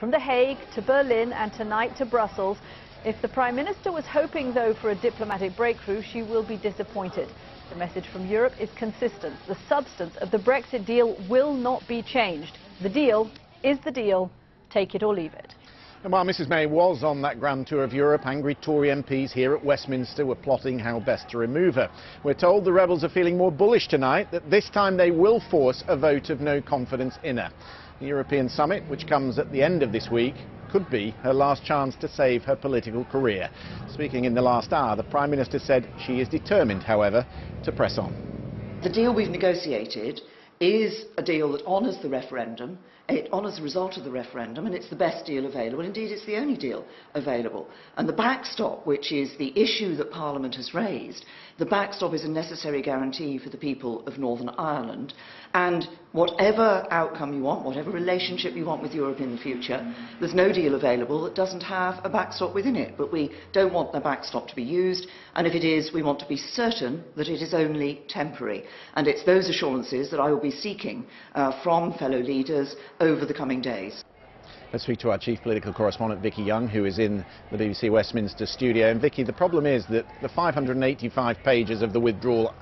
From The Hague to Berlin and tonight to Brussels. If the Prime Minister was hoping, though, for a diplomatic breakthrough, she will be disappointed. The message from Europe is consistent. The substance of the Brexit deal will not be changed. The deal is the deal. Take it or leave it. And while Mrs May was on that grand tour of Europe, angry Tory MPs here at Westminster were plotting how best to remove her. We're told the rebels are feeling more bullish tonight, that this time they will force a vote of no confidence in her. The European summit, which comes at the end of this week, could be her last chance to save her political career. Speaking in the last hour, the Prime Minister said she is determined, however, to press on. The deal we've negotiated is a deal that honours the referendum, it honours the result of the referendum, and it's the best deal available. Indeed, it's the only deal available. And the backstop, which is the issue that Parliament has raised, the backstop is a necessary guarantee for the people of Northern Ireland. And whatever outcome you want, whatever relationship you want with Europe in the future, there's no deal available that doesn't have a backstop within it. But we don't want the backstop to be used, and if it is, we want to be certain that it is only temporary. And it's those assurances that I will be seeking from fellow leaders over the coming days. Let's speak to our chief political correspondent, Vicky Young, who is in the BBC Westminster studio. And Vicky, the problem is that the 585 pages of the Withdrawal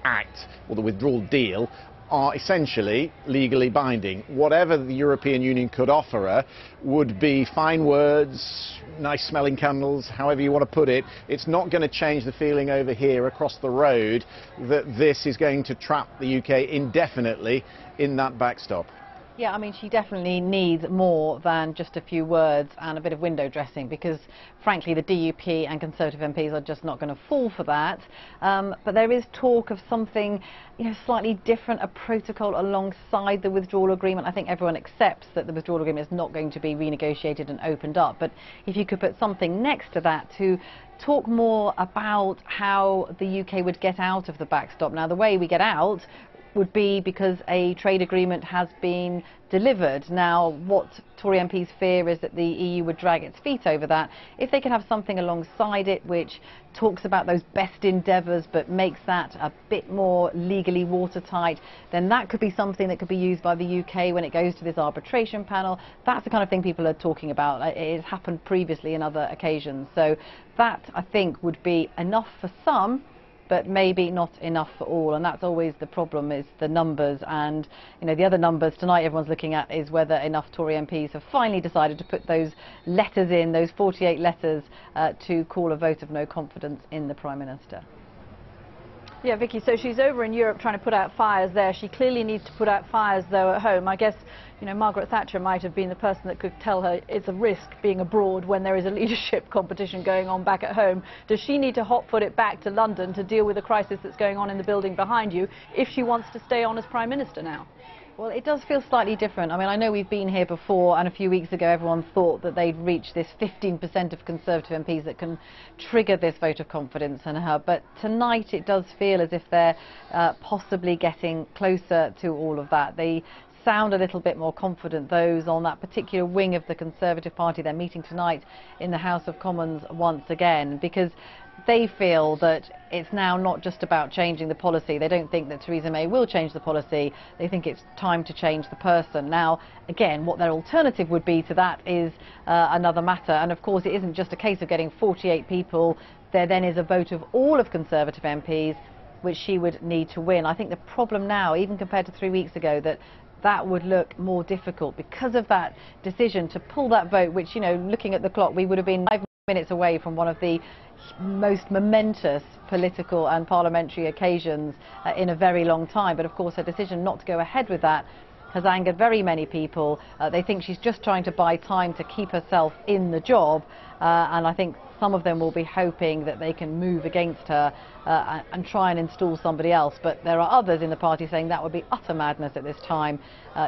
Act, or the withdrawal deal, are essentially legally binding. Whatever the European Union could offer her would be fine words, nice smelling candles, however you want to put it. It's not going to change the feeling over here across the road that this is going to trap the UK indefinitely in that backstop. Yeah, I mean, she definitely needs more than just a few words and a bit of window dressing, because, frankly, the DUP and Conservative MPs are just not going to fall for that. But there is talk of something, slightly different, a protocol alongside the withdrawal agreement. I think everyone accepts that the withdrawal agreement is not going to be renegotiated and opened up. But if you could put something next to that to talk more about how the UK would get out of the backstop. Now, the way we get out would be because a trade agreement has been delivered. Now, what Tory MPs fear is that the EU would drag its feet over that. If they can have something alongside it which talks about those best endeavours but makes that a bit more legally watertight, then that could be something that could be used by the UK when it goes to this arbitration panel. That's the kind of thing people are talking about. It has happened previously in other occasions. So that, I think, would be enough for some, but maybe not enough for all, and that's always the problem, is the numbers. And the other numbers tonight everyone's looking at is whether enough Tory MPs have finally decided to put those letters in, those 48 letters, to call a vote of no confidence in the Prime Minister. Yeah, Vicky, so she's over in Europe trying to put out fires there. She clearly needs to put out fires, though, at home. I guess, Margaret Thatcher might have been the person that could tell her it's a risk being abroad when there is a leadership competition going on back at home. Does she need to hot-foot it back to London to deal with the crisis that's going on in the building behind you if she wants to stay on as Prime Minister now? Well, it does feel slightly different. I mean, I know we've been here before, and a few weeks ago everyone thought that they'd reached this 15% of Conservative MPs that can trigger this vote of confidence in her. But tonight it does feel as if they're possibly getting closer to all of that. They sound a little bit more confident, those on that particular wing of the Conservative Party. They're meeting tonight in the House of Commons once again, because they feel that it's now not just about changing the policy. They don't think that Theresa May will change the policy. They think it's time to change the person. Now, again, what their alternative would be to that is another matter. And of course, it isn't just a case of getting 48 people. There then is a vote of all of Conservative MPs, which she would need to win. I think the problem now, even compared to 3 weeks ago, that would look more difficult because of that decision to pull that vote, which, looking at the clock, we would have been 5 minutes away from one of the most momentous political and parliamentary occasions in a very long time. But of course, her decision not to go ahead with that has angered very many people. They think she's just trying to buy time to keep herself in the job, and I think some of them will be hoping that they can move against her and try and install somebody else. But there are others in the party saying that would be utter madness at this time.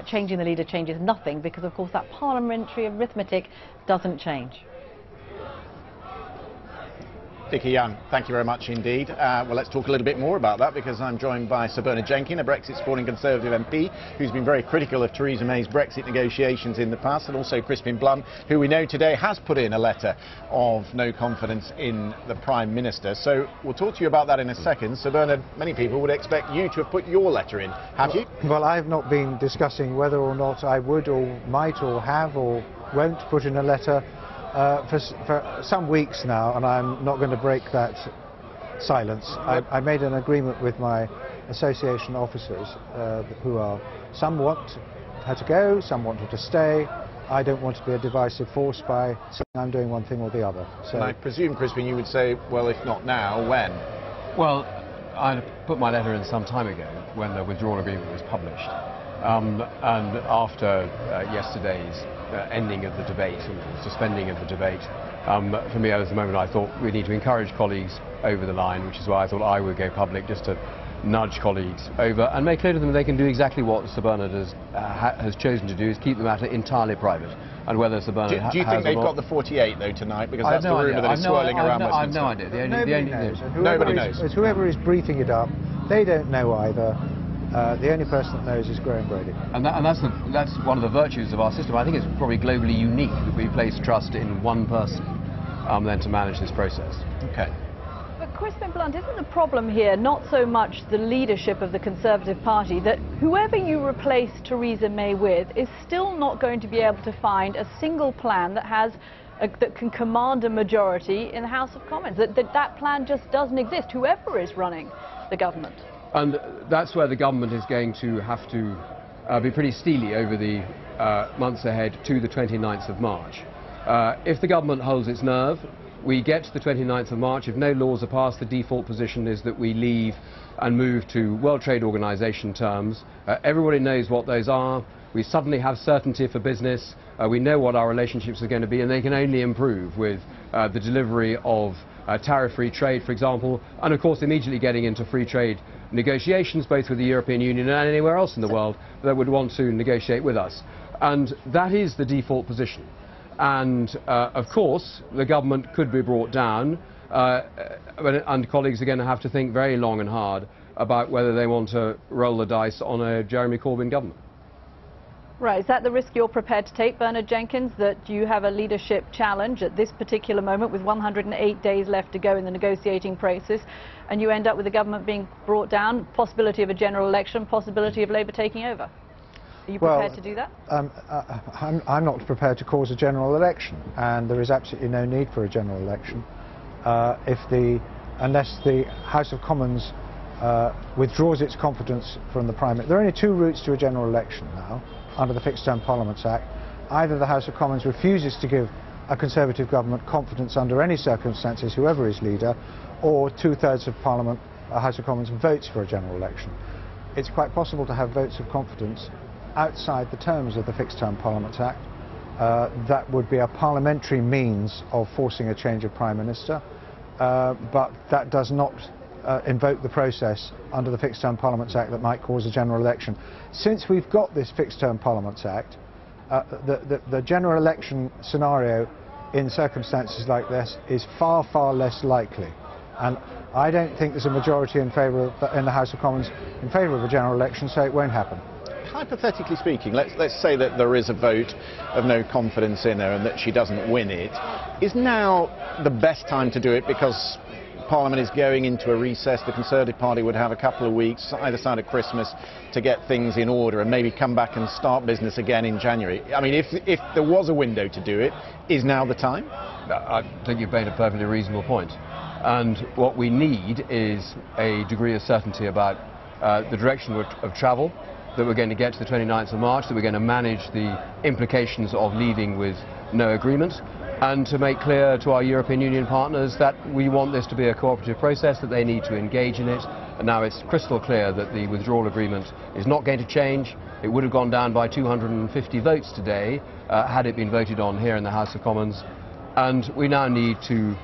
Changing the leader changes nothing, because of course that parliamentary arithmetic doesn't change. Vicky Young, thank you very much indeed. Well, let's talk a little bit more about that, because I'm joined by Sir Bernard Jenkin, a Brexit-supporting Conservative MP, who's been very critical of Theresa May's Brexit negotiations in the past, and also Crispin Blunt, who we know today has put in a letter of no confidence in the Prime Minister. So we'll talk to you about that in a second. Sir Bernard, many people would expect you to have put your letter in. Have you? Well, I've not been discussing whether or not I would or might or have or won't put in a letter for some weeks now, and I'm not going to break that silence. I made an agreement with my association officers who are, some want her to go, some want her to stay. I don't want to be a divisive force by saying I'm doing one thing or the other. So, and I presume, Crispin, you would say, well, if not now, when? Well, I put my letter in some time ago when the withdrawal agreement was published. And after yesterday's ending of the debate and suspending of the debate, for me, at the moment, I thought we need to encourage colleagues over the line, which is why I thought I would go public, just to nudge colleagues over and make clear to them they can do exactly what Sir Bernard has chosen to do, is keep the matter entirely private. And whether Sir Bernard do you think they've got the 48 though tonight? Because that's the rumour that is swirling around. I've no idea. Nobody knows. Whoever is briefing it up, they don't know either. The only person that knows is Graham Brady. And that's one of the virtues of our system. I think it's probably globally unique that we place trust in one person then to manage this process. Okay. But Crispin Blunt, isn't the problem here not so much the leadership of the Conservative Party, that whoever you replace Theresa May with is still not going to be able to find a single plan that has that can command a majority in the House of Commons? That plan just doesn't exist, whoever is running the government. And that's where the government is going to have to be pretty steely over the months ahead to the 29th of March. If the government holds its nerve, we get to the 29th of March. If no laws are passed, the default position is that we leave and move to World Trade Organization terms. Everybody knows what those are. We suddenly have certainty for business. We know what our relationships are going to be, and they can only improve with the delivery of tariff-free trade, for example, and of course immediately getting into free trade negotiations, both with the European Union and anywhere else in the world that would want to negotiate with us. And that is the default position. And of course, the government could be brought down, and colleagues are going to have to think very long and hard about whether they want to roll the dice on a Jeremy Corbyn government. Right, is that the risk you're prepared to take, Bernard Jenkins, that you have a leadership challenge at this particular moment with 108 days left to go in the negotiating process, and you end up with the government being brought down, possibility of a general election, possibility of Labour taking over? Are you prepared to do that? I'm not prepared to cause a general election, and there is absolutely no need for a general election unless the House of Commons withdraws its confidence from the Prime Minister. There are only two routes to a general election now under the Fixed Term Parliaments Act. Either the House of Commons refuses to give a Conservative government confidence under any circumstances, whoever is leader, or two-thirds of Parliament, House of Commons, votes for a general election. It's quite possible to have votes of confidence outside the terms of the Fixed Term Parliaments Act. That would be a parliamentary means of forcing a change of Prime Minister, but that does not invoke the process under the Fixed Term Parliaments Act that might cause a general election. Since we've got this Fixed Term Parliaments Act, the general election scenario in circumstances like this is far, far less likely. And I don't think there's a majority in the House of Commons in favour of a general election, so it won't happen. Hypothetically speaking, let's say that there is a vote of no confidence in her and that she doesn't win it. Is now the best time to do it because Parliament is going into a recess? The Conservative Party would have a couple of weeks either side of Christmas to get things in order and maybe come back and start business again in January. I mean, if there was a window to do it, is now the time? I think you've made a perfectly reasonable point. And what we need is a degree of certainty about the direction of travel, that we're going to get to the 29th of March, that we're going to manage the implications of leaving with no agreement, and to make clear to our European Union partners that we want this to be a cooperative process, that they need to engage in it. And now it's crystal clear that the withdrawal agreement is not going to change. It would have gone down by 250 votes today had it been voted on here in the House of Commons. And we now need to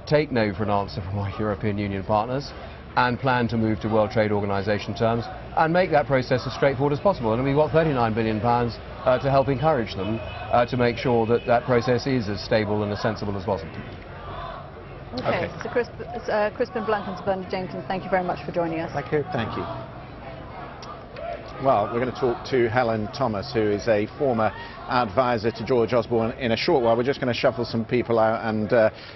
take no for an answer from our European Union partners and plan to move to World Trade Organization terms and make that process as straightforward as possible. And we've got £39 billion to help encourage them to make sure that that process is as stable and as sensible as possible. Okay. So Crispin Blunt and Sir Bernard Jenkins, thank you very much for joining us. Thank you. Thank you. Well, we're going to talk to Helen Thomas, who is a former advisor to George Osborne, in a short while. We're just going to shuffle some people out and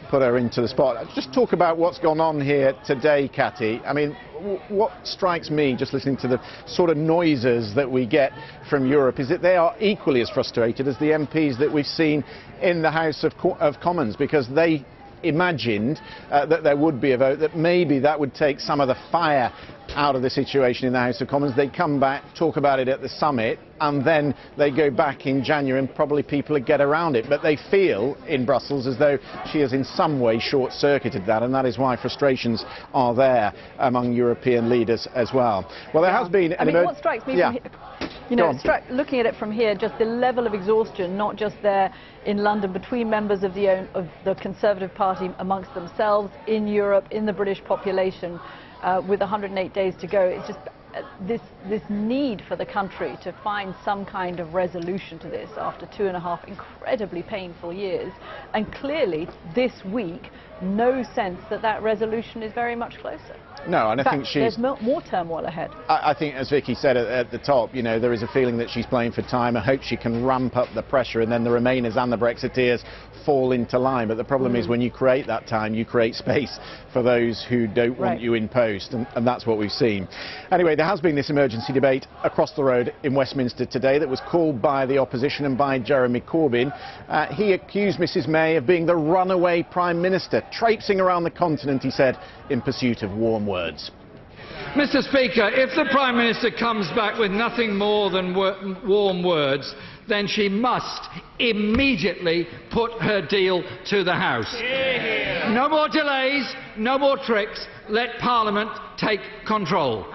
put her into the spot. Just talk about what's gone on here today, Cathy. I mean, what strikes me, just listening to the sort of noises that we get from Europe, is that they are equally as frustrated as the MPs that we've seen in the House of Commons, because they imagined that there would be a vote, that maybe that would take some of the fire out of the situation in the House of Commons. They come back, talk about it at the summit, and then they go back in January and probably people would get around it. But they feel in Brussels as though she has in some way short-circuited that, and that is why frustrations are there among European leaders as well. Well, there has been... what strikes me from here, you know, looking at it from here, just the level of exhaustion, not just there in London, between members of the Conservative Party amongst themselves, in Europe, in the British population, with 108 days to go. It's just this need for the country to find some kind of resolution to this after 2.5 incredibly painful years, and clearly this week no sense that that resolution is very much closer. No, and in fact, there's more turmoil ahead. I think, as Vicky said at the top, you know, there is a feeling that she's playing for time. I hope she can ramp up the pressure, and then the Remainers and the Brexiteers fall into line. But the problem is, when you create that time, you create space for those who don't want you in post, and that's what we've seen. Anyway, there has been this emergency debate across the road in Westminster today that was called by the opposition and by Jeremy Corbyn. He accused Mrs May of being the runaway Prime Minister, traipsing around the continent, he said, in pursuit of warm words. Mr Speaker, if the Prime Minister comes back with nothing more than warm words, then she must immediately put her deal to the House. No more delays, no more tricks. Let Parliament take control.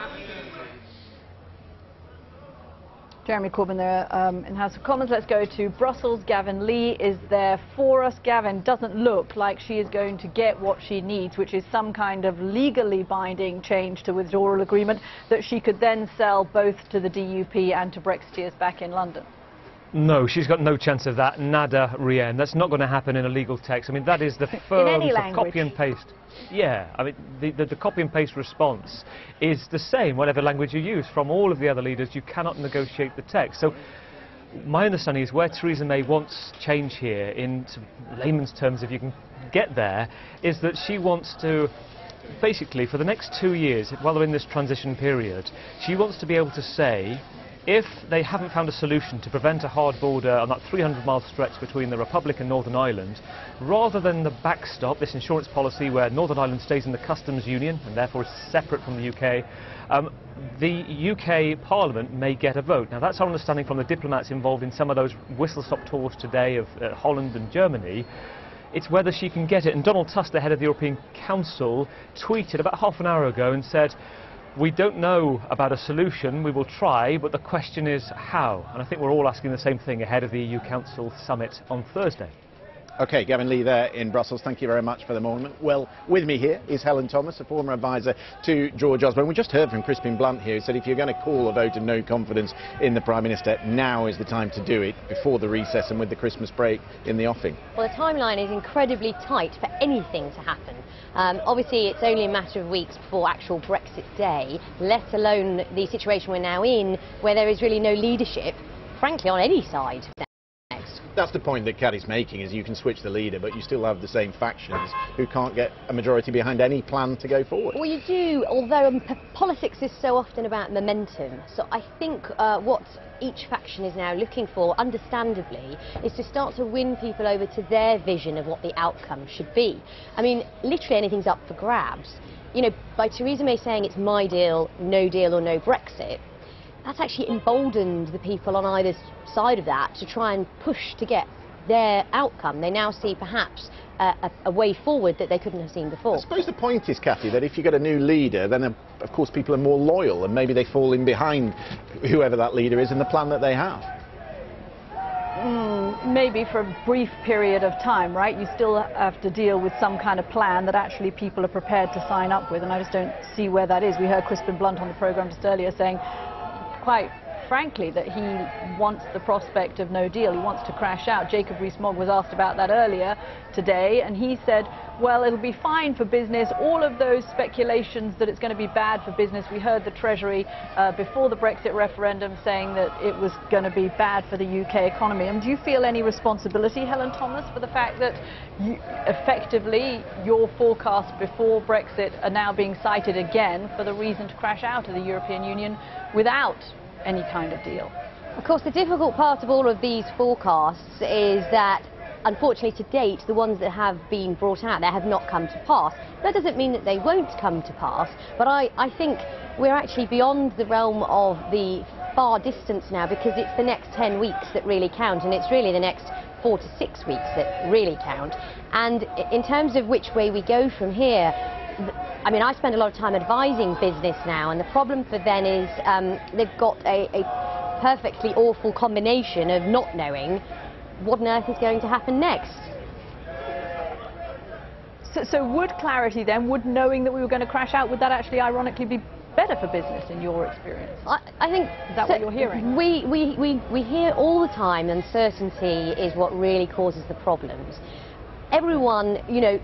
Jeremy Corbyn there in the House of Commons. Let's go to Brussels. Gavin Lee is there for us. Gavin, doesn't look like she is going to get what she needs, which is some kind of legally binding change to withdrawal agreement that she could then sell both to the DUP and to Brexiteers back in London. No, she's got no chance of that. Nada, rien. That's not going to happen in a legal text. I mean, that is the firm copy and paste. Yeah, I mean, the copy and paste response is the same, whatever language you use, from all of the other leaders. You cannot negotiate the text. So my understanding is where Theresa May wants change here, in layman's terms, if you can get there, is that she wants to, basically, for the next 2 years, while they're in this transition period, she wants to be able to say, if they haven't found a solution to prevent a hard border on that 300-mile stretch between the Republic and Northern Ireland, rather than the backstop, this insurance policy where Northern Ireland stays in the customs union and therefore is separate from the UK, the UK Parliament may get a vote. Now, that's our understanding from the diplomats involved in some of those whistle-stop tours today of Holland and Germany. It's whether she can get it. And Donald Tusk, the head of the European Council, tweeted about half an hour ago and said, "We don't know about a solution, we will try, but the question is how." And I think we're all asking the same thing ahead of the EU Council summit on Thursday. OK, Gavin Lee there in Brussels. Thank you very much for the moment. Well, with me here is Helen Thomas, a former advisor to George Osborne. We just heard from Crispin Blunt here, who said if you're going to call a vote of no confidence in the Prime Minister, now is the time to do it, before the recess and with the Christmas break in the offing. Well, the timeline is incredibly tight for anything to happen. Obviously, it's only a matter of weeks before actual Brexit Day, let alone the situation we're now in, where there is really no leadership, frankly, on any side. That's the point that Cathy's making, is you can switch the leader, but you still have the same factions who can't get a majority behind any plan to go forward. Well, you do, although politics is so often about momentum. So I think what each faction is now looking for, understandably, is to start to win people over to their vision of what the outcome should be. I mean, literally anything's up for grabs. You know, by Theresa May saying it's my deal or no Brexit, that's actually emboldened the people on either side of that to try and push to get their outcome. They now see perhaps a way forward that they couldn't have seen before. I suppose the point is, Cathy, that if you get a new leader, then of course people are more loyal, and maybe they fall in behind whoever that leader is and the plan that they have. Maybe for a brief period of time, right? You still have to deal with some kind of plan that actually people are prepared to sign up with, and I just don't see where that is. We heard Crispin Blunt on the programme just earlier saying quite frankly, that he wants the prospect of no deal. He wants to crash out. Jacob Rees-Mogg was asked about that earlier today, and he said, well, it'll be fine for business. All of those speculations that it's going to be bad for business. We heard the Treasury before the Brexit referendum saying that it was going to be bad for the UK economy. And do you feel any responsibility, Helen Thomas, for the fact that effectively your forecasts before Brexit are now being cited again for the reason to crash out of the European Union without any kind of deal? Of course, the difficult part of all of these forecasts is that, unfortunately, to date, the ones that have been brought out there have not come to pass. That doesn't mean that they won't come to pass, but I think we're actually beyond the realm of the far distance now, because it's the next 10 weeks that really count, and it's really the next 4 to 6 weeks that really count. And in terms of which way we go from here, I mean, I spend a lot of time advising business now, and the problem for them is they've got a perfectly awful combination of not knowing what on earth is going to happen next. So would clarity then, would knowing that we were going to crash out, would that actually ironically be better for business in your experience? I think is that what you're hearing? We hear all the time uncertainty is what really causes the problems. Everyone, you know,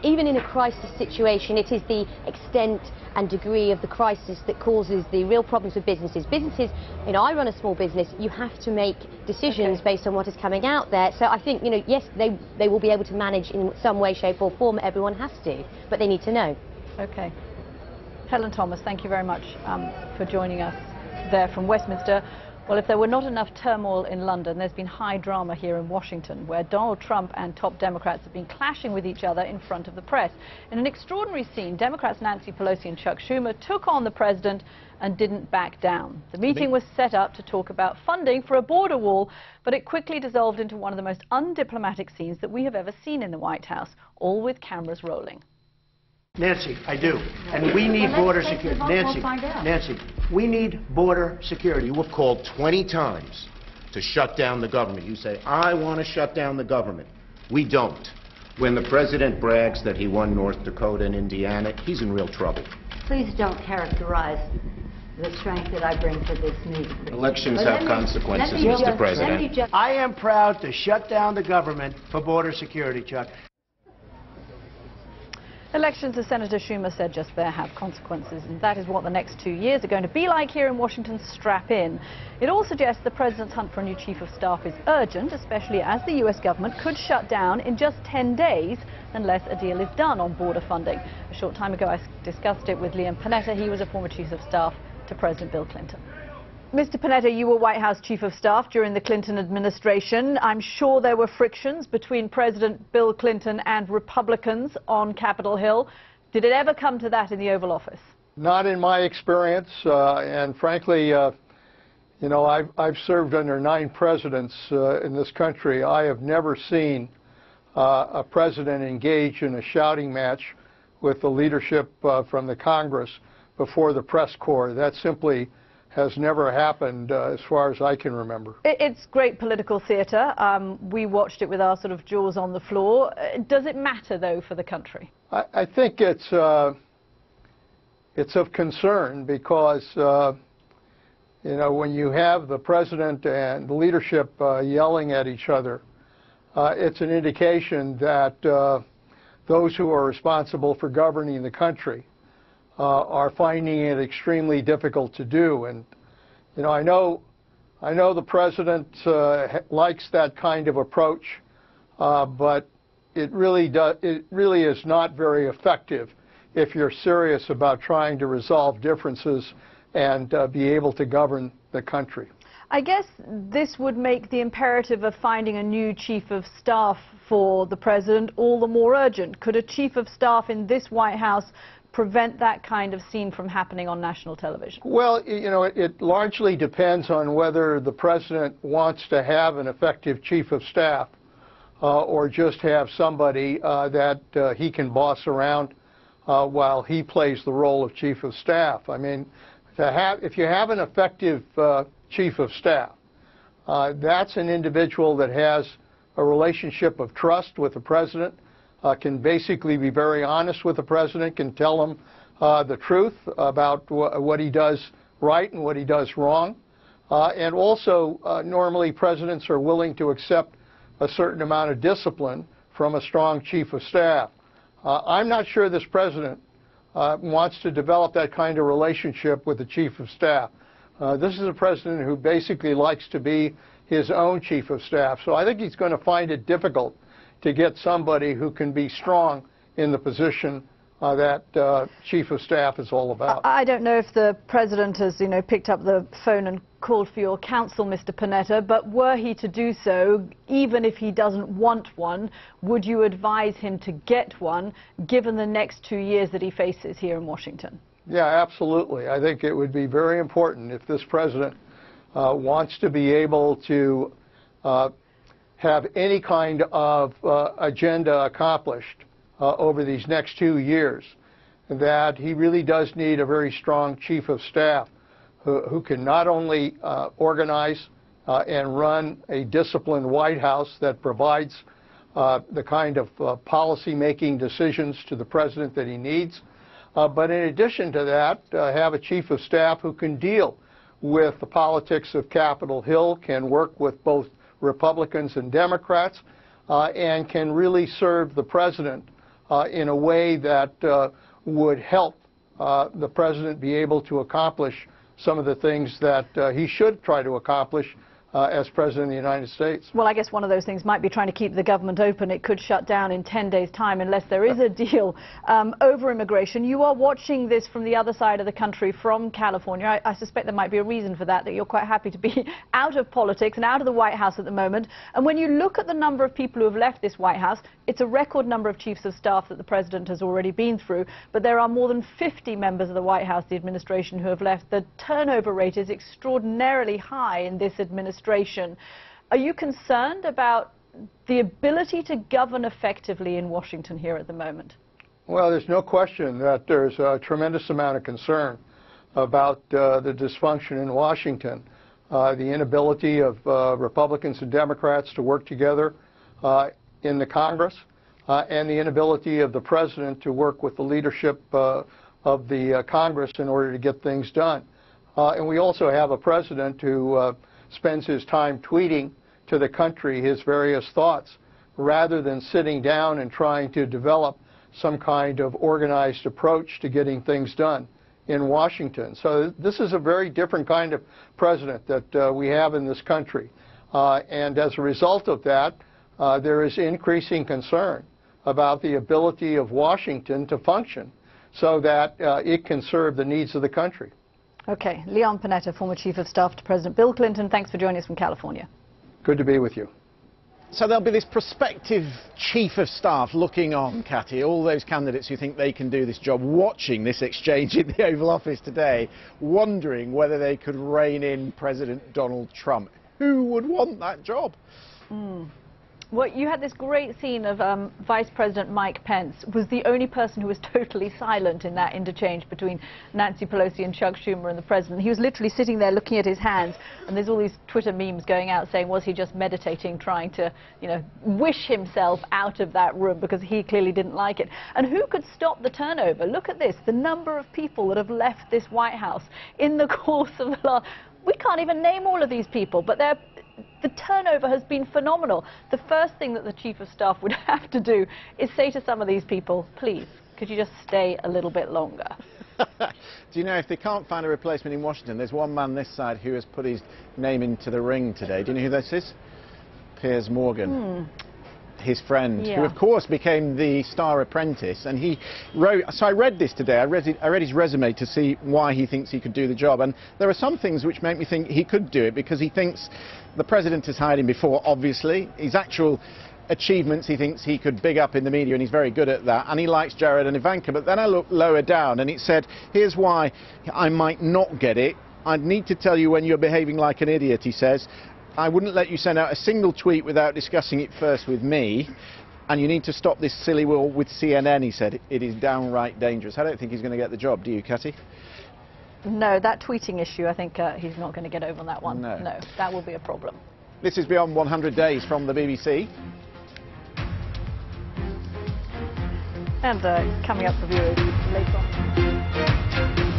even in a crisis situation, it is the extent and degree of the crisis that causes the real problems with businesses. Businesses, you know, I run a small business, you have to make decisions based on what is coming out there. So I think, you know, yes, they will be able to manage in some way, shape or form. Everyone has to, but they need to know. Okay. Helen Thomas, thank you very much for joining us there from Westminster. Well, if there were not enough turmoil in London, there's been high drama here in Washington, where Donald Trump and top Democrats have been clashing with each other in front of the press. In an extraordinary scene, Democrats Nancy Pelosi and Chuck Schumer took on the president and didn't back down. The meeting was set up to talk about funding for a border wall, but it quickly dissolved into one of the most undiplomatic scenes that we have ever seen in the White House, all with cameras rolling. Nancy, I do. And we need border security. Nancy, we need border security. You were called 20 times to shut down the government. You say, I want to shut down the government. We don't. When the president brags that he won North Dakota and Indiana, he's in real trouble. Please don't characterize the strength that I bring to this meeting. Elections have consequences, Mr. President. I am proud to shut down the government for border security, Chuck. Elections, as Senator Schumer said just there, have consequences, and that is what the next 2 years are going to be like here in Washington. Strap in. It all suggests the president's hunt for a new chief of staff is urgent, especially as the US government could shut down in just 10 days unless a deal is done on border funding. A short time ago I discussed it with Liam Panetta. He was a former chief of staff to President Bill Clinton. Mr. Panetta, you were White House Chief of Staff during the Clinton administration. I'm sure there were frictions between President Bill Clinton and Republicans on Capitol Hill. Did it ever come to that in the Oval Office? Not in my experience, and frankly, you know, I've served under 9 presidents in this country. I have never seen a president engage in a shouting match with the leadership from the Congress before the press corps. That simply has never happened as far as I can remember. It's great political theatre. We watched it with our sort of jaws on the floor. Does it matter, though, for the country? I think it's of concern because, you know, when you have the president and the leadership yelling at each other, it's an indication that those who are responsible for governing the country are finding it extremely difficult to do. And, you know, I know the president likes that kind of approach, but it really is not very effective if you're serious about trying to resolve differences and be able to govern the country. I guess this would make the imperative of finding a new chief of staff for the president all the more urgent. Could a chief of staff in this White House prevent that kind of scene from happening on national television? Well, you know, it largely depends on whether the president wants to have an effective chief of staff or just have somebody that he can boss around while he plays the role of chief of staff. I mean, if you have an effective chief of staff, that's an individual that has a relationship of trust with the president, can basically be very honest with the president, can tell him the truth about what he does right and what he does wrong. And also, normally presidents are willing to accept a certain amount of discipline from a strong chief of staff. I'm not sure this president wants to develop that kind of relationship with the chief of staff. This is a president who basically likes to be his own chief of staff. So I think he's going to find it difficult to get somebody who can be strong in the position that chief of staff is all about. I don't know if the president has, picked up the phone and called for your counsel, Mr. Panetta, but were he to do so, even if he doesn't want one, would you advise him to get one, given the next 2 years that he faces here in Washington? Yeah, absolutely. I think it would be very important if this president wants to be able to have any kind of agenda accomplished over these next 2 years, that he really does need a very strong chief of staff who can not only organize and run a disciplined White House that provides the kind of policy-making decisions to the president that he needs, but in addition to that, have a chief of staff who can deal with the politics of Capitol Hill, can work with both Republicans and Democrats, and can really serve the president in a way that would help the president be able to accomplish some of the things that he should try to accomplish as President of the United States. Well, I guess one of those things might be trying to keep the government open. It could shut down in 10 days' time unless there is a deal over immigration. You are watching this from the other side of the country, from California. I suspect there might be a reason for that you're quite happy to be out of politics and out of the White House at the moment. And when you look at the number of people who have left this White House, it's a record number of chiefs of staff that the president has already been through, but there are more than 50 members of the White House, the administration, who have left. The turnover rate is extraordinarily high in this administration. Are you concerned about the ability to govern effectively in Washington here at the moment? Well, there's no question that there's a tremendous amount of concern about the dysfunction in Washington, the inability of Republicans and Democrats to work together in the Congress, and the inability of the president to work with the leadership of the Congress in order to get things done. And we also have a president who spends his time tweeting to the country his various thoughts rather than sitting down and trying to develop some kind of organized approach to getting things done in Washington. So this is a very different kind of president that we have in this country. And as a result of that, there is increasing concern about the ability of Washington to function so that it can serve the needs of the country. Okay, Leon Panetta, former Chief of Staff to President Bill Clinton, thanks for joining us from California. Good to be with you. So there'll be this prospective Chief of Staff looking on, Catty, all those candidates who think they can do this job, watching this exchange in the Oval Office today, wondering whether they could rein in President Donald Trump. Who would want that job? Well, you had this great scene of Vice President Mike Pence was the only person who was totally silent in that interchange between Nancy Pelosi and Chuck Schumer and the president. He was literally sitting there looking at his hands, and there's all these Twitter memes going out saying, was he just meditating, trying to, wish himself out of that room, because he clearly didn't like it. And who could stop the turnover? Look at this, the number of people that have left this White House in the course of the last... We can't even name all of these people, but the turnover has been phenomenal. The first thing that the Chief of Staff would have to do is say to some of these people, please, could you just stay a little bit longer? Do you know, if they can't find a replacement in Washington, there's one man this side who has put his name into the ring today. Do you know who this is? Piers Morgan. His friend, who of course became the star apprentice, and he wrote, so I read this today, I read his resume to see why he thinks he could do the job, and there are some things which make me think he could do it, because he thinks the president has hired him before, obviously. His actual achievements he thinks he could big up in the media, and he's very good at that, and he likes Jared and Ivanka. But then I looked lower down and it said, here's why I might not get it. I'd need to tell you when you're behaving like an idiot, he says. I wouldn't let you send out a single tweet without discussing it first with me, and you need to stop this silly war with CNN, he said. It is downright dangerous. I don't think he's going to get the job, do you, Catty? No, that tweeting issue, I think he's not going to get over on that one. No, that will be a problem. This is Beyond 100 Days from the BBC. And coming up for viewers later on.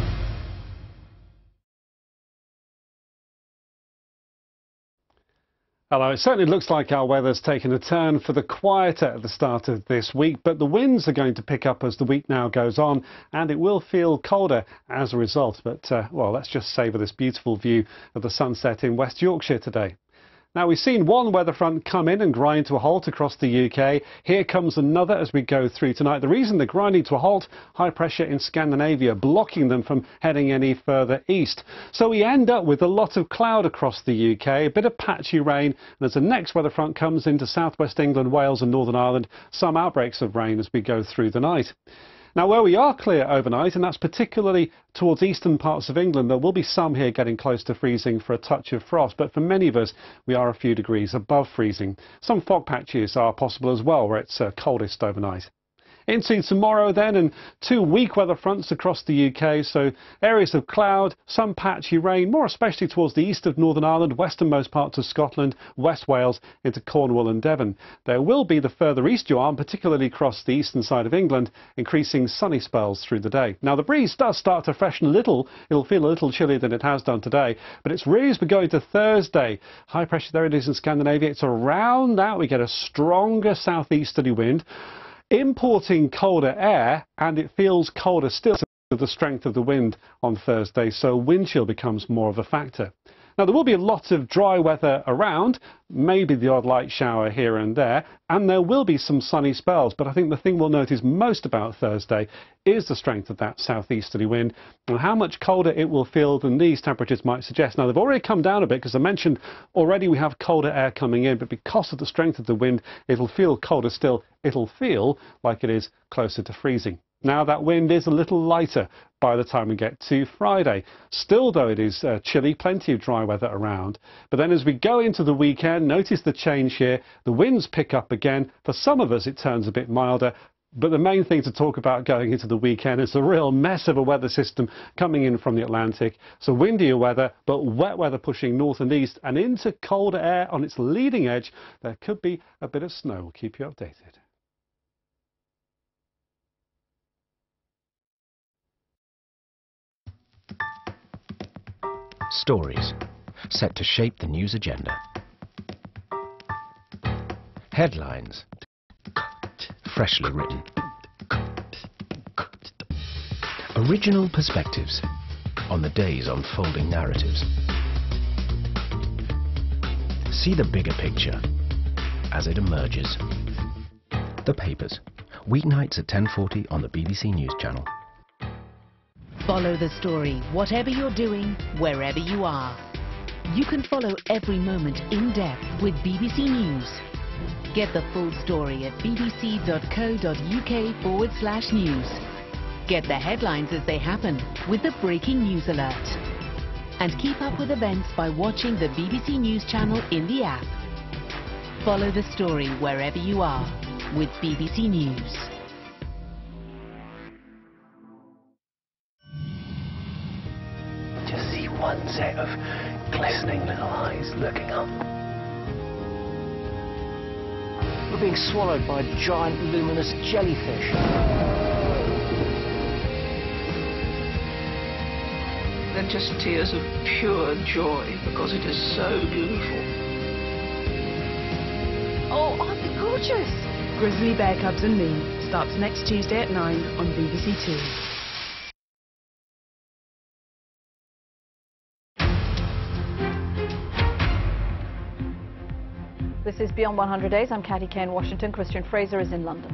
Hello. It certainly looks like our weather's taken a turn for the quieter at the start of this week, but the winds are going to pick up as the week now goes on, and it will feel colder as a result. But, well, let's just savour this beautiful view of the sunset in West Yorkshire today. Now, we've seen one weather front come in and grind to a halt across the UK. Here comes another as we go through tonight. The reason they're grinding to a halt, high pressure in Scandinavia, blocking them from heading any further east. So we end up with a lot of cloud across the UK, a bit of patchy rain, and as the next weather front comes into southwest England, Wales and Northern Ireland, some outbreaks of rain as we go through the night. Now, where we are clear overnight, and that's particularly towards eastern parts of England, there will be some here getting close to freezing for a touch of frost, but for many of us, we are a few degrees above freezing. Some fog patches are possible as well, where it's coldest overnight. Into tomorrow then, and 2 weak weather fronts across the UK, so areas of cloud, some patchy rain, more especially towards the east of Northern Ireland, westernmost parts of Scotland, West Wales into Cornwall and Devon. There will be the further east you are, particularly across the eastern side of England, increasing sunny spells through the day. Now the breeze does start to freshen a little, it'll feel a little chillier than it has done today, but it's really as we go into Thursday. High pressure, there it is in Scandinavia, it's around that we get a stronger southeasterly wind, importing colder air, and it feels colder still with the strength of the wind on Thursday, so wind chill becomes more of a factor. Now, there will be a lot of dry weather around, maybe the odd light shower here and there, and there will be some sunny spells, but I think the thing we'll notice most about Thursday is the strength of that southeasterly wind and how much colder it will feel than these temperatures might suggest. Now, they've already come down a bit because I mentioned already we have colder air coming in, but because of the strength of the wind, it'll feel colder still. It'll feel like it is closer to freezing. Now, that wind is a little lighter by the time we get to Friday. Still, though, it is chilly, plenty of dry weather around. But then as we go into the weekend, notice the change here. The winds pick up again. For some of us, it turns a bit milder. But the main thing to talk about going into the weekend is the real mess of a weather system coming in from the Atlantic. So windier weather, but wet weather pushing north and east and into colder air on its leading edge. There could be a bit of snow. We'll keep you updated. Stories set to shape the news agenda. Headlines freshly written. Original perspectives on the day's unfolding narratives. See the bigger picture as it emerges. The Papers, weeknights at 10:40 on the BBC News Channel. Follow the story, whatever you're doing, wherever you are. You can follow every moment in depth with BBC News. Get the full story at bbc.co.uk/news. Get the headlines as they happen with the breaking news alert. And keep up with events by watching the BBC News Channel in the app. Follow the story wherever you are with BBC News. Just see one set of glistening little eyes looking up. We're being swallowed by a giant luminous jellyfish. They're just tears of pure joy because it is so beautiful. Oh, aren't they gorgeous? Grizzly Bear Cubs and Me starts next Tuesday at 9 on BBC Two. This is Beyond 100 Days. I'm Catty Kane, Washington. Christian Fraser is in London.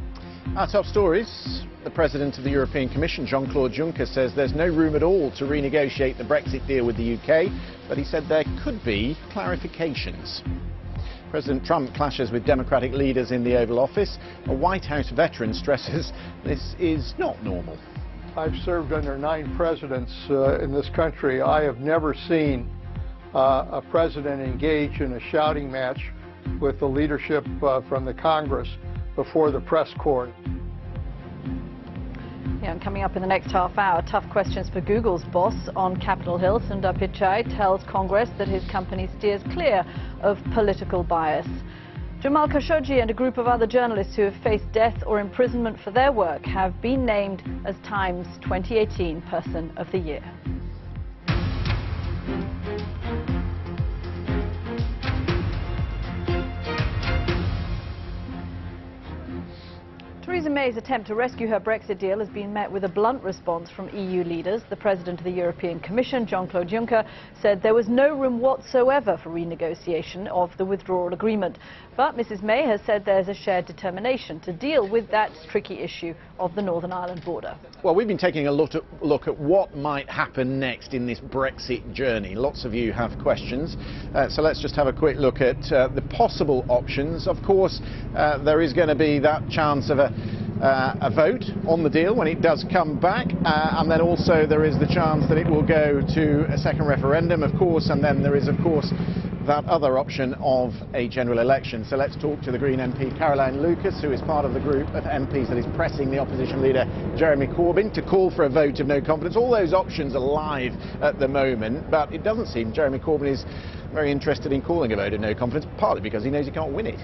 Our top stories. The President of the European Commission, Jean-Claude Juncker, says there's no room at all to renegotiate the Brexit deal with the UK, but he said there could be clarifications. President Trump clashes with Democratic leaders in the Oval Office. A White House veteran stresses this is not normal. I've served under 9 presidents in this country. I have never seen a president engage in a shouting match with the leadership from the Congress before the press corps. Yeah, and coming up in the next half hour, tough questions for Google's boss on Capitol Hill. Sundar Pichai tells Congress that his company steers clear of political bias. Jamal Khashoggi and a group of other journalists who have faced death or imprisonment for their work have been named as Time's 2018 Person of the Year. Theresa May's attempt to rescue her Brexit deal has been met with a blunt response from EU leaders. The President of the European Commission, Jean-Claude Juncker, said there was no room whatsoever for renegotiation of the withdrawal agreement. But Mrs May has said there's a shared determination to deal with that tricky issue of the Northern Ireland border. Well, we've been taking a look at what might happen next in this Brexit journey. Lots of you have questions, so let's just have a quick look at the possible options. Of course, there is going to be that chance of a vote on the deal when it does come back, and then also there is the chance that it will go to a second referendum, of course, and then there is, of course, that other option of a general election. So let's talk to the Green MP Caroline Lucas, who is part of the group of MPs that is pressing the opposition leader Jeremy Corbyn to call for a vote of no confidence. All those options are live at the moment, but it doesn't seem Jeremy Corbyn is very interested in calling a vote of no confidence, partly because he knows he can't win it.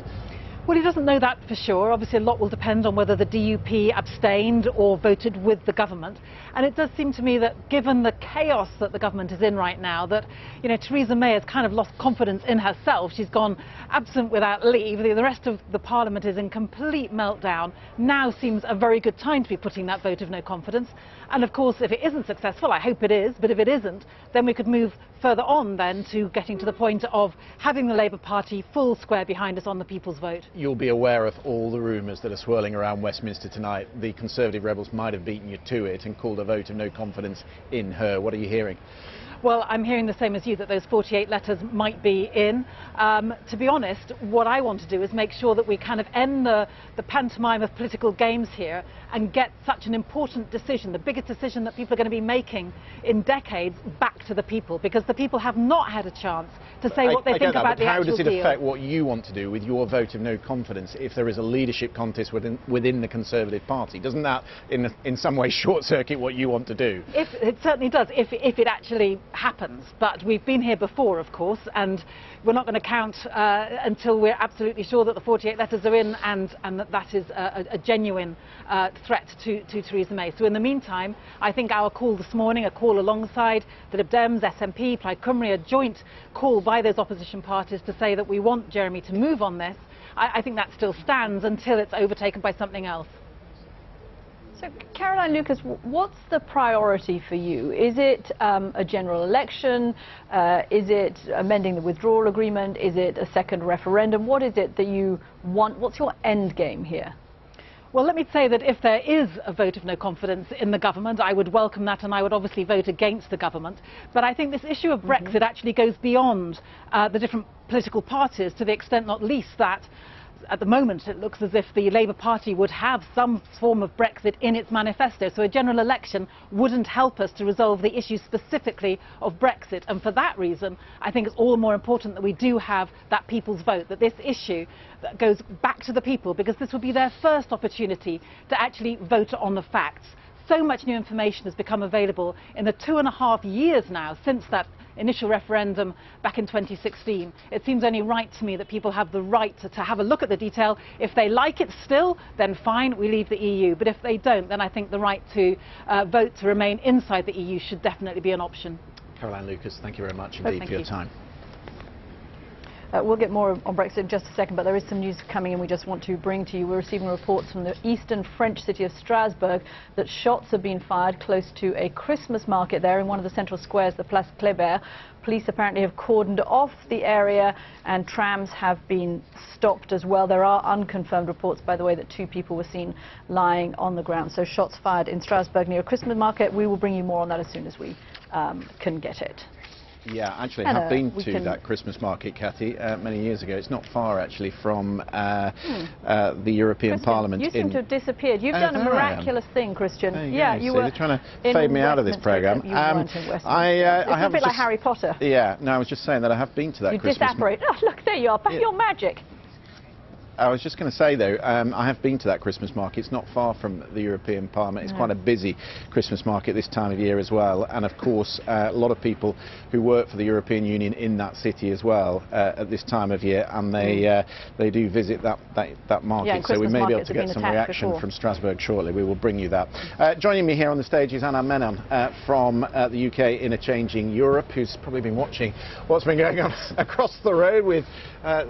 Well, he doesn't know that for sure. Obviously, a lot will depend on whether the DUP abstained or voted with the government. And it does seem to me that given the chaos that the government is in right now, that, you know, Theresa May has kind of lost confidence in herself. She's gone absent without leave. The rest of the Parliament is in complete meltdown. Now seems a very good time to be putting that vote of no confidence. And of course, if it isn't successful, I hope it is, but if it isn't, then we could move further on then to getting to the point of having the Labour Party full square behind us on the people's vote. You'll be aware of all the rumours that are swirling around Westminster tonight. The Conservative rebels might have beaten you to it and called a vote of no confidence in her. What are you hearing? Well, I'm hearing the same as you, that those 48 letters might be in. To be honest, what I want to do is make sure that we kind of end the pantomime of political games here and get such an important decision, the biggest decision that people are going to be making in decades, back to the people, because the people have not had a chance to say what they think about the actual deal. How does it affect what you want to do with your vote of no confidence if there is a leadership contest within the Conservative Party? Doesn't that in some way short-circuit what you want to do? It certainly does, if it actually happens. But we've been here before, of course, and we're not going to count until we're absolutely sure that the 48 letters are in and that is a genuine threat to Theresa May. So in the meantime, I think our call this morning, a call alongside the Lib Dems, SNP, Plaid Cymru, a joint call by those opposition parties to say that we want Jeremy to move on this, I think that still stands until it's overtaken by something else. So, Caroline Lucas, what's the priority for you? Is it a general election? Is it amending the withdrawal agreement? Is it a second referendum? What is it that you want? What's your end game here? Well, let me say that if there is a vote of no confidence in the government, I would welcome that and I would obviously vote against the government. But I think this issue of Brexit actually goes beyond the different political parties, to the extent not least that at the moment it looks as if the Labour Party would have some form of Brexit in its manifesto, so a general election wouldn't help us to resolve the issue specifically of Brexit. And for that reason, I think it's all the more important that we do have that people's vote, that this issue that goes back to the people, because this will be their first opportunity to actually vote on the facts. So much new information has become available in the 2.5 years now since that initial referendum back in 2016. It seems only right to me that people have the right to have a look at the detail. If they like it still, then fine, we leave the EU. But if they don't, then I think the right to vote to remain inside the EU should definitely be an option. Caroline Lucas, thank you very much indeed for your time. We'll get more on Brexit in just a second, but there is some news coming in we just want to bring to you. We're receiving reports from the eastern French city of Strasbourg that shots have been fired close to a Christmas market there in one of the central squares, the Place Kléber. Police apparently have cordoned off the area and trams have been stopped as well. There are unconfirmed reports, by the way, that 2 people were seen lying on the ground. So shots fired in Strasbourg near a Christmas market. We will bring you more on that as soon as we can get it. Yeah, actually, I have been to that Christmas market, Cathy, many years ago. It's not far, actually, from the European Parliament. You seem to have disappeared. You've done a miraculous thing, Christian. Yeah, you were. They're trying to fade me out of this programme. You weren't in Westminster. It's a bit like Harry Potter. Yeah, no, I was just saying that I have been to that Christmas market. You disapparate. Oh, look, there you are. Back your magic. I was just going to say, though, I have been to that Christmas market. It's not far from the European Parliament. It's quite a busy Christmas market this time of year as well. And, of course, a lot of people who work for the European Union in that city as well at this time of year. And they do visit that market. Yeah, so we may be able to get some reaction from Strasbourg shortly. We will bring you that. Joining me here on the stage is Anna Menon from the UK in a Changing Europe, who's probably been watching what's been going on across the road with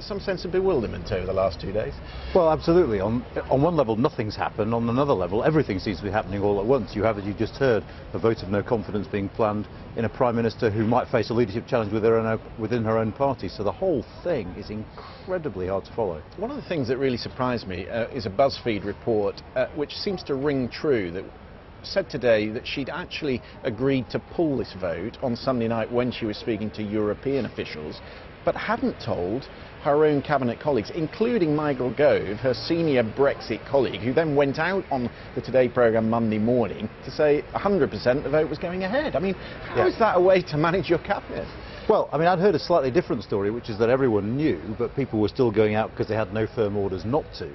some sense of bewilderment over the last 2 days. days? Well, absolutely. On one level, nothing's happened. On another level, everything seems to be happening all at once. You have, as you just heard, a vote of no confidence being planned in a Prime Minister who might face a leadership challenge within her own party. So the whole thing is incredibly hard to follow. One of the things that really surprised me is a BuzzFeed report which seems to ring true, that said today that she'd actually agreed to pull this vote on Sunday night when she was speaking to European officials, but hadn't told her own cabinet colleagues, including Michael Gove, her senior Brexit colleague, who then went out on the Today programme Monday morning to say 100% the vote was going ahead. I mean, how is that a way to manage your cabinet? Well, I mean, I'd heard a slightly different story, which is that everyone knew, but people were still going out because they had no firm orders not to.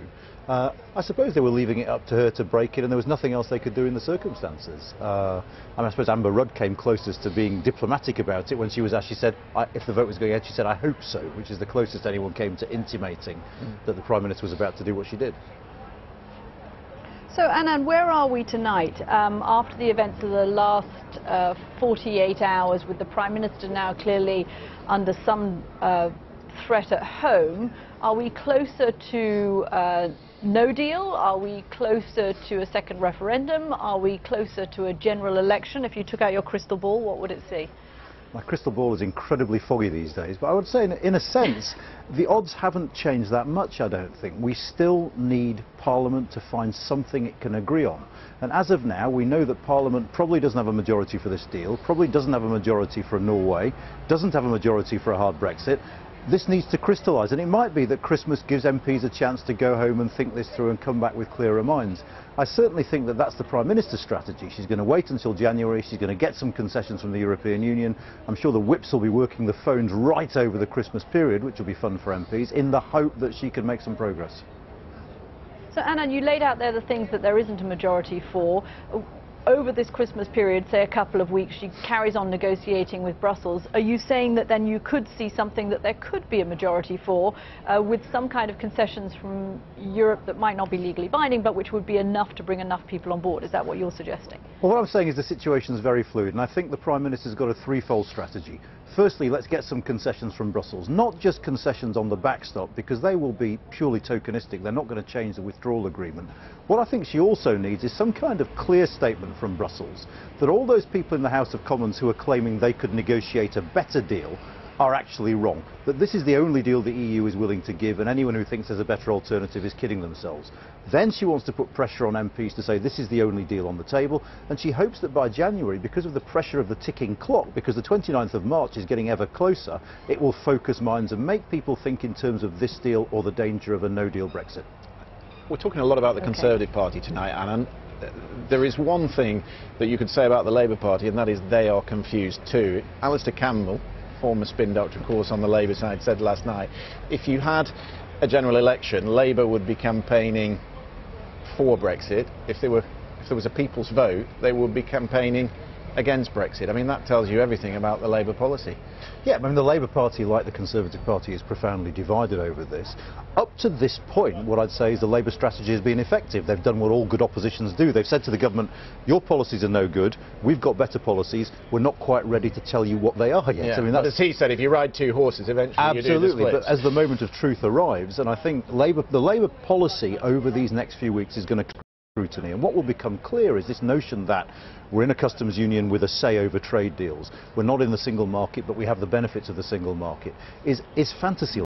I suppose they were leaving it up to her to break it, and there was nothing else they could do in the circumstances. I suppose Amber Rudd came closest to being diplomatic about it when she was actually said, if the vote was going ahead, she said, I hope so, which is the closest anyone came to intimating that the Prime Minister was about to do what she did. So, Anand, where are we tonight after the events of the last 48 hours, with the Prime Minister now clearly under some threat at home? Are we closer to no deal? Are we closer to a second referendum? Are we closer to a general election? If you took out your crystal ball, what would it see? My crystal ball is incredibly foggy these days, but I would say in a sense the odds haven't changed that much, I don't think. We still need Parliament to find something it can agree on. And as of now, we know that Parliament probably doesn't have a majority for this deal, probably doesn't have a majority for Norway, doesn't have a majority for a hard Brexit. This needs to crystallise, and it might be that Christmas gives MPs a chance to go home and think this through and come back with clearer minds. I certainly think that that's the Prime Minister's strategy. She's going to wait until January, she's going to get some concessions from the European Union. I'm sure the whips will be working the phones right over the Christmas period, which will be fun for MPs, in the hope that she can make some progress. So, Anna, you laid out there the things that there isn't a majority for. Over this Christmas period, say a couple of weeks, she carries on negotiating with Brussels. Are you saying that then you could see something that there could be a majority for, with some kind of concessions from Europe that might not be legally binding, but which would be enough to bring enough people on board? Is that what you're suggesting? Well, what I'm saying is the situation is very fluid, and I think the Prime Minister's got a threefold strategy. Firstly, let's get some concessions from Brussels, not just concessions on the backstop, because they will be purely tokenistic. They're not going to change the withdrawal agreement. What I think she also needs is some kind of clear statement from Brussels that all those people in the House of Commons who are claiming they could negotiate a better deal are actually wrong, that this is the only deal the EU is willing to give, and anyone who thinks there's a better alternative is kidding themselves. Then she wants to put pressure on MPs to say this is the only deal on the table, and she hopes that by January, because of the pressure of the ticking clock, because the 29th of March is getting ever closer, it will focus minds and make people think in terms of this deal or the danger of a no-deal Brexit. We're talking a lot about the Conservative Party tonight, Anna. There is one thing that you could say about the Labour Party, and that is they are confused too. Alistair Campbell, former spin doctor, of course, on the Labour side, said last night, if you had a general election, Labour would be campaigning for Brexit. If there was a people's vote, they would be campaigning against Brexit. I mean, that tells you everything about the Labour policy. Yeah, I mean, the Labour Party, like the Conservative Party, is profoundly divided over this. Up to this point, what I'd say is the Labour strategy has been effective. They've done what all good oppositions do. They've said to the government, your policies are no good, we've got better policies, we're not quite ready to tell you what they are yet. Yeah. I mean, that's, as he said, if you ride two horses, eventually absolutely, you do the splits. But as the moment of truth arrives, and I think the Labour policy over these next few weeks is going to scrutiny. And what will become clear is this notion that we're in a customs union with a say over trade deals. We're not in the single market, but we have the benefits of the single market. Is fantasy.